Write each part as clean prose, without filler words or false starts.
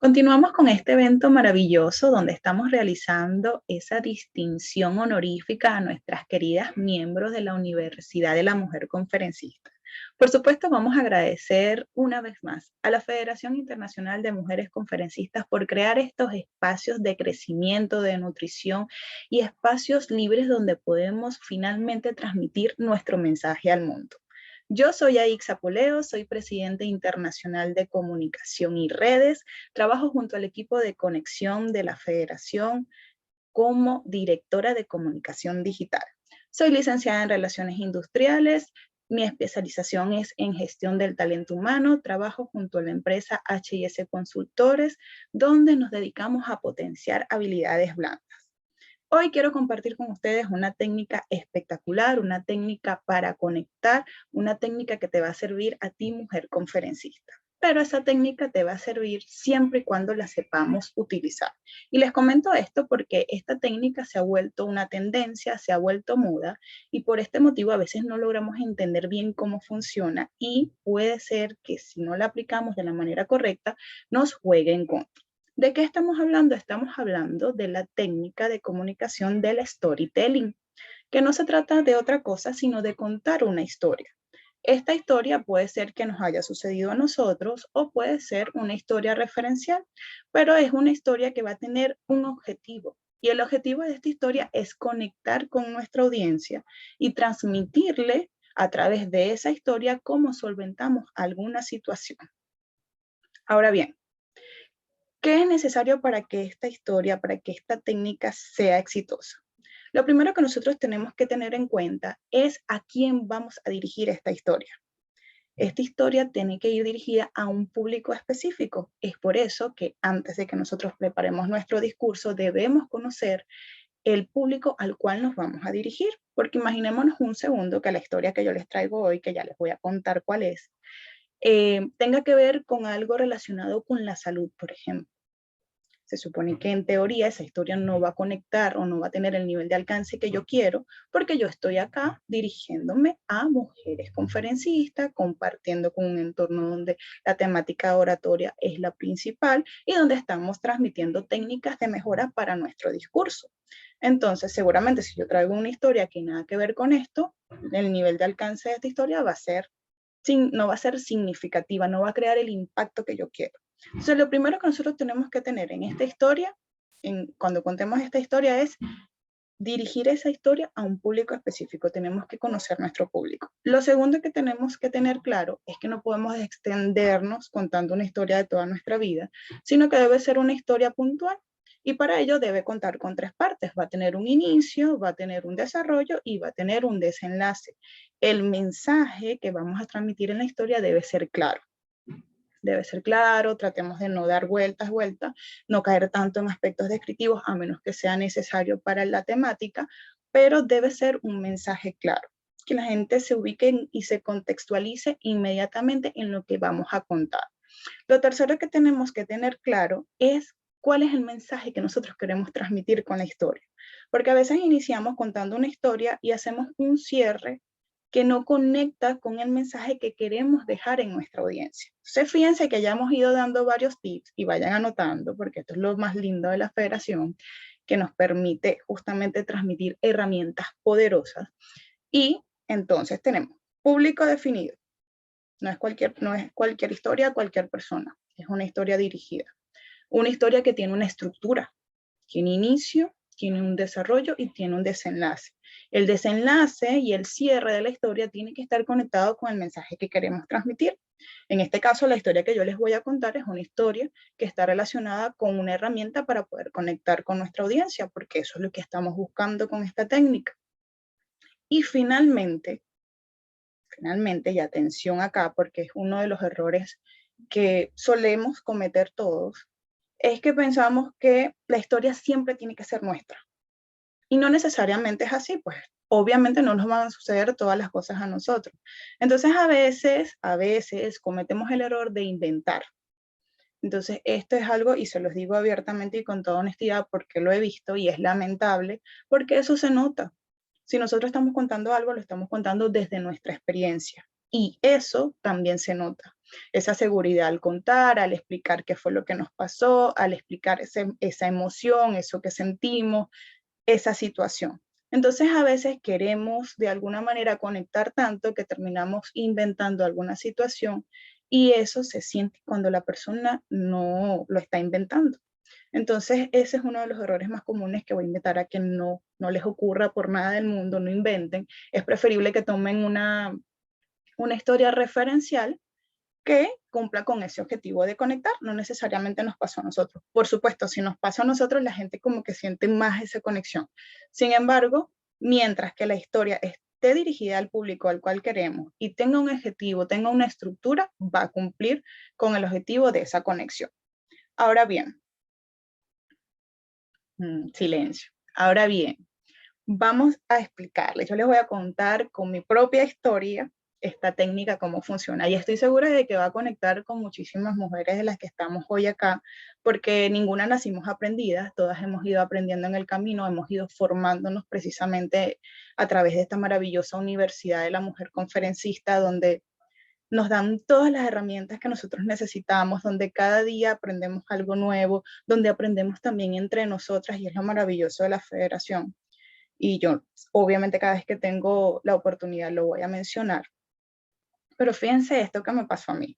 Continuamos con este evento maravilloso donde estamos realizando esa distinción honorífica a nuestras queridas miembros de la Universidad de la Mujer Conferencista. Por supuesto, vamos a agradecer una vez más a la Federación Internacional de Mujeres Conferencistas por crear estos espacios de crecimiento, de nutrición y espacios libres donde podemos finalmente transmitir nuestro mensaje al mundo. Yo soy Aixa Poleo, soy presidente internacional de comunicación y redes. Trabajo junto al equipo de conexión de la Federación como directora de comunicación digital. Soy licenciada en Relaciones Industriales. Mi especialización es en gestión del talento humano. Trabajo junto a la empresa H&S Consultores, donde nos dedicamos a potenciar habilidades blandas. Hoy quiero compartir con ustedes una técnica espectacular, una técnica para conectar, una técnica que te va a servir a ti, mujer conferencista. Pero esa técnica te va a servir siempre y cuando la sepamos utilizar. Y les comento esto porque esta técnica se ha vuelto una tendencia, se ha vuelto moda, y por este motivo a veces no logramos entender bien cómo funciona y puede ser que si no la aplicamos de la manera correcta, nos juegue en contra. ¿De qué estamos hablando? Estamos hablando de la técnica de comunicación del storytelling, que no se trata de otra cosa, sino de contar una historia. Esta historia puede ser que nos haya sucedido a nosotros o puede ser una historia referencial, pero es una historia que va a tener un objetivo. Y el objetivo de esta historia es conectar con nuestra audiencia y transmitirle a través de esa historia cómo solventamos alguna situación. Ahora bien, ¿qué es necesario para que esta historia, para que esta técnica sea exitosa? Lo primero que nosotros tenemos que tener en cuenta es a quién vamos a dirigir esta historia. Esta historia tiene que ir dirigida a un público específico. Es por eso que antes de que nosotros preparemos nuestro discurso, debemos conocer el público al cual nos vamos a dirigir. Porque imaginémonos un segundo que la historia que yo les traigo hoy, que ya les voy a contar cuál es, tenga que ver con algo relacionado con la salud, por ejemplo. Se supone que en teoría esa historia no va a conectar o no va a tener el nivel de alcance que yo quiero, porque yo estoy acá dirigiéndome a mujeres conferencistas, compartiendo con un entorno donde la temática oratoria es la principal y donde estamos transmitiendo técnicas de mejora para nuestro discurso. Entonces, seguramente si yo traigo una historia que nada que ver con esto, el nivel de alcance de esta historia no va a ser significativa, no va a crear el impacto que yo quiero. Entonces, lo primero que nosotros tenemos que tener en esta historia, cuando contemos esta historia, es dirigir esa historia a un público específico. Tenemos que conocer nuestro público. Lo segundo que tenemos que tener claro es que no podemos extendernos contando una historia de toda nuestra vida, sino que debe ser una historia puntual. Y para ello debe contar con tres partes. Va a tener un inicio, va a tener un desarrollo y va a tener un desenlace. El mensaje que vamos a transmitir en la historia debe ser claro. Debe ser claro, tratemos de no dar vueltas, no caer tanto en aspectos descriptivos a menos que sea necesario para la temática, pero debe ser un mensaje claro, que la gente se ubique y se contextualice inmediatamente en lo que vamos a contar. Lo tercero que tenemos que tener claro es cuál es el mensaje que nosotros queremos transmitir con la historia, porque a veces iniciamos contando una historia y hacemos un cierre que no conecta con el mensaje que queremos dejar en nuestra audiencia. Entonces, fíjense que ya hemos ido dando varios tips y vayan anotando, porque esto es lo más lindo de la federación, que nos permite justamente transmitir herramientas poderosas. Y entonces tenemos público definido. No es cualquier historia, cualquier persona. Es una historia dirigida. Una historia que tiene una estructura, tiene inicio, tiene un desarrollo y tiene un desenlace. El desenlace y el cierre de la historia tiene que estar conectado con el mensaje que queremos transmitir. En este caso, la historia que yo les voy a contar es una historia que está relacionada con una herramienta para poder conectar con nuestra audiencia, porque eso es lo que estamos buscando con esta técnica. Y finalmente, y atención acá, porque es uno de los errores que solemos cometer todos, es que pensamos que la historia siempre tiene que ser nuestra. Y no necesariamente es así, pues obviamente no nos van a suceder todas las cosas a nosotros. Entonces a veces cometemos el error de inventar. Entonces esto es algo, y se los digo abiertamente y con toda honestidad, porque lo he visto y es lamentable, porque eso se nota. Si nosotros estamos contando algo, lo estamos contando desde nuestra experiencia. Y eso también se nota. esa seguridad al contar, al explicar qué fue lo que nos pasó, al explicar esa emoción, eso que sentimos, esa situación. Entonces a veces queremos de alguna manera conectar tanto que terminamos inventando alguna situación y eso se siente cuando la persona no lo está inventando. Entonces ese es uno de los errores más comunes que voy a invitar a que no les ocurra por nada del mundo, no inventen. Es preferible que tomen una historia referencial que cumpla con ese objetivo de conectar. No necesariamente nos pasó a nosotros. Por supuesto, si nos pasa a nosotros, la gente como que siente más esa conexión. Sin embargo, mientras que la historia esté dirigida al público al cual queremos y tenga un objetivo, tenga una estructura, va a cumplir con el objetivo de esa conexión. Ahora bien, silencio. Ahora bien, vamos a explicarles. Yo les voy a contar con mi propia historia esta técnica, cómo funciona. Y estoy segura de que va a conectar con muchísimas mujeres de las que estamos hoy acá, porque ninguna nacimos aprendidas, todas hemos ido aprendiendo en el camino, hemos ido formándonos precisamente a través de esta maravillosa Universidad de la Mujer Conferencista, donde nos dan todas las herramientas que nosotros necesitamos, donde cada día aprendemos algo nuevo, donde aprendemos también entre nosotras, y es lo maravilloso de la federación. Y yo, obviamente, cada vez que tengo la oportunidad lo voy a mencionar. Pero fíjense esto que me pasó a mí.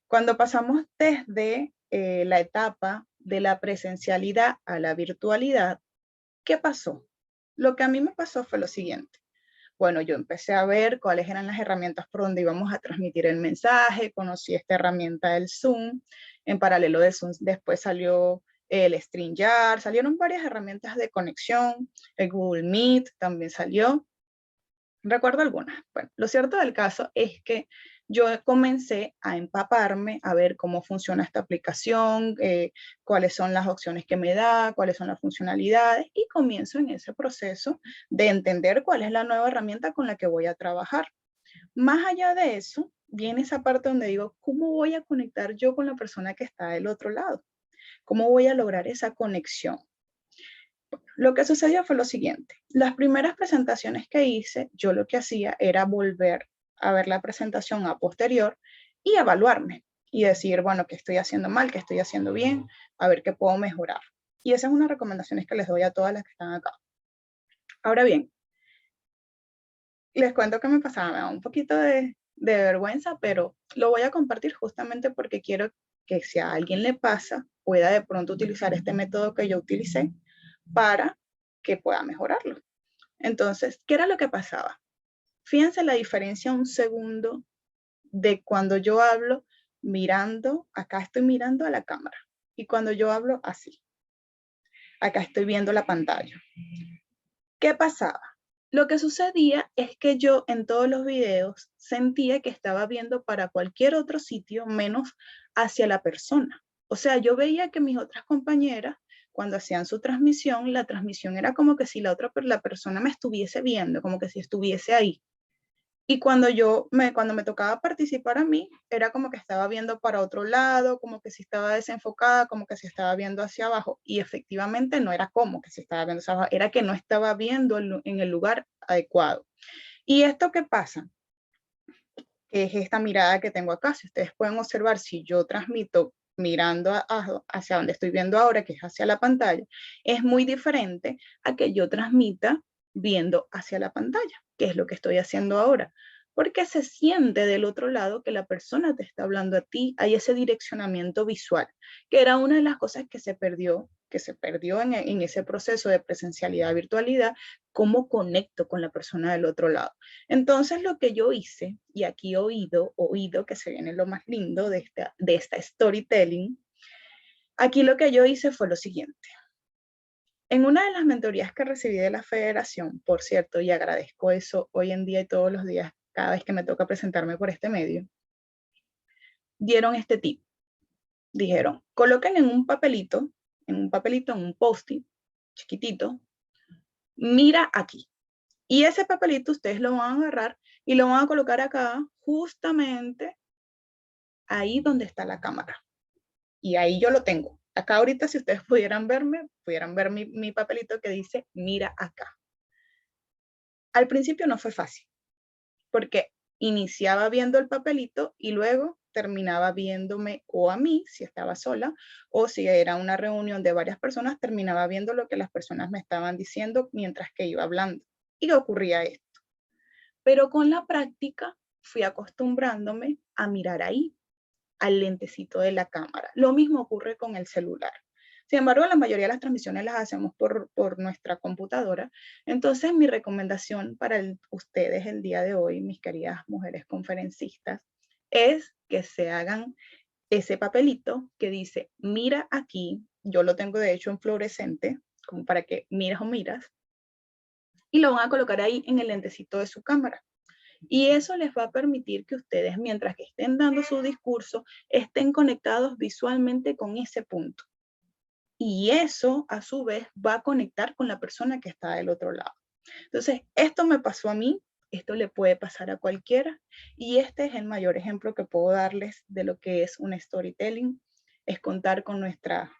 Cuando pasamos desde la etapa de la presencialidad a la virtualidad, ¿qué pasó? Lo que a mí me pasó fue lo siguiente. Bueno, yo empecé a ver cuáles eran las herramientas por donde íbamos a transmitir el mensaje, conocí esta herramienta del Zoom, en paralelo de Zoom después salió el StreamYard, salieron varias herramientas de conexión, el Google Meet también salió, recuerdo algunas. Bueno, lo cierto del caso es que yo comencé a empaparme, a ver cómo funciona esta aplicación, cuáles son las opciones que me da, cuáles son las funcionalidades, y comienzo en ese proceso de entender cuál es la nueva herramienta con la que voy a trabajar. Más allá de eso, viene esa parte donde digo, ¿cómo voy a conectar yo con la persona que está del otro lado? ¿Cómo voy a lograr esa conexión? Lo que sucedió fue lo siguiente. Las primeras presentaciones que hice, yo lo que hacía era volver a ver la presentación a posterior y evaluarme y decir, bueno, qué estoy haciendo mal, qué estoy haciendo bien, a ver qué puedo mejorar. Y esas son unas recomendaciones que les doy a todas las que están acá. Ahora bien, les cuento que me pasaba, me da un poquito de vergüenza, pero lo voy a compartir justamente porque quiero que si a alguien le pasa, pueda de pronto utilizar este método que yo utilicé para que pueda mejorarlo. Entonces, ¿qué era lo que pasaba? Fíjense la diferencia un segundo de cuando yo hablo mirando, acá estoy mirando a la cámara, y cuando yo hablo así, acá estoy viendo la pantalla. ¿Qué pasaba? Lo que sucedía es que yo en todos los videos sentía que estaba viendo para cualquier otro sitio menos hacia la persona. O sea, yo veía que mis otras compañeras, cuando hacían su transmisión, la transmisión era como que si la persona me estuviese viendo, como que si estuviese ahí. Y cuando me tocaba participar a mí, era como que estaba viendo para otro lado, como que si estaba desenfocada, como que si estaba viendo hacia abajo. Y efectivamente no era como que se estaba viendo hacia abajo, era que no estaba viendo en el lugar adecuado. ¿Y esto qué pasa? Que es esta mirada que tengo acá. Si ustedes pueden observar, si yo transmito mirando hacia donde estoy viendo ahora, que es hacia la pantalla, es muy diferente a que yo transmita viendo hacia la pantalla, que es lo que estoy haciendo ahora. Porque se siente del otro lado que la persona te está hablando a ti, hay ese direccionamiento visual, que era una de las cosas que se perdió en ese proceso de presencialidad, virtualidad, cómo conecto con la persona del otro lado. Entonces lo que yo hice, y aquí oído, que se viene lo más lindo de esta storytelling, aquí lo que yo hice fue lo siguiente. En una de las mentorías que recibí de la federación, por cierto, y agradezco eso hoy en día y todos los días, cada vez que me toca presentarme por este medio, dieron este tip. Dijeron, coloquen en un post-it chiquitito, mira aquí. Y ese papelito ustedes lo van a agarrar y lo van a colocar acá, justamente ahí donde está la cámara. Y ahí yo lo tengo. Acá ahorita, si ustedes pudieran verme, pudieran ver mi papelito que dice, mira acá. Al principio no fue fácil, porque iniciaba viendo el papelito y luego terminaba viéndome o a mí, si estaba sola, o si era una reunión de varias personas, terminaba viendo lo que las personas me estaban diciendo mientras que iba hablando. Y ocurría esto. Pero con la práctica fui acostumbrándome a mirar ahí, al lentecito de la cámara. Lo mismo ocurre con el celular. Sin embargo, la mayoría de las transmisiones las hacemos por nuestra computadora. Entonces, mi recomendación para ustedes el día de hoy, mis queridas mujeres conferencistas, es que se hagan ese papelito que dice, mira aquí, yo lo tengo de hecho en fluorescente, como para que miras o miras, y lo van a colocar ahí en el lentecito de su cámara. Y eso les va a permitir que ustedes, mientras que estén dando su discurso, estén conectados visualmente con ese punto. Y eso, a su vez, va a conectar con la persona que está del otro lado. Entonces, esto me pasó a mí, esto le puede pasar a cualquiera, y este es el mayor ejemplo que puedo darles de lo que es un storytelling, es contar con nuestra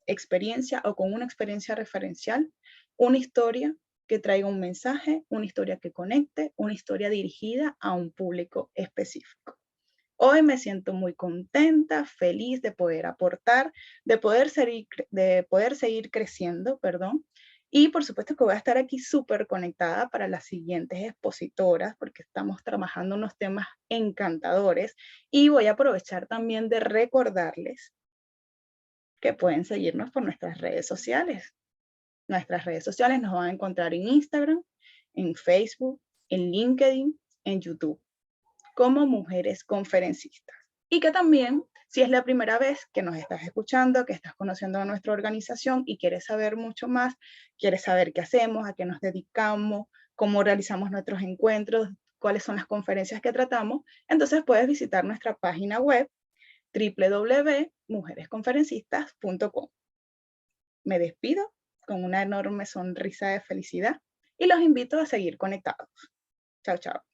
experiencia o con una experiencia referencial, una historia que traiga un mensaje, una historia que conecte, una historia dirigida a un público específico. Hoy me siento muy contenta, feliz de poder aportar, de poder seguir creciendo, perdón. Y por supuesto que voy a estar aquí súper conectada para las siguientes expositoras porque estamos trabajando unos temas encantadores y voy a aprovechar también de recordarles que pueden seguirnos por nuestras redes sociales. Nuestras redes sociales nos van a encontrar en Instagram, en Facebook, en LinkedIn, en YouTube, como Mujeres Conferencistas. Y que también, si es la primera vez que nos estás escuchando, que estás conociendo a nuestra organización y quieres saber mucho más, quieres saber qué hacemos, a qué nos dedicamos, cómo realizamos nuestros encuentros, cuáles son las conferencias que tratamos, entonces puedes visitar nuestra página web www.mujeresconferencistas.com. Me despido con una enorme sonrisa de felicidad y los invito a seguir conectados. Chao, chao.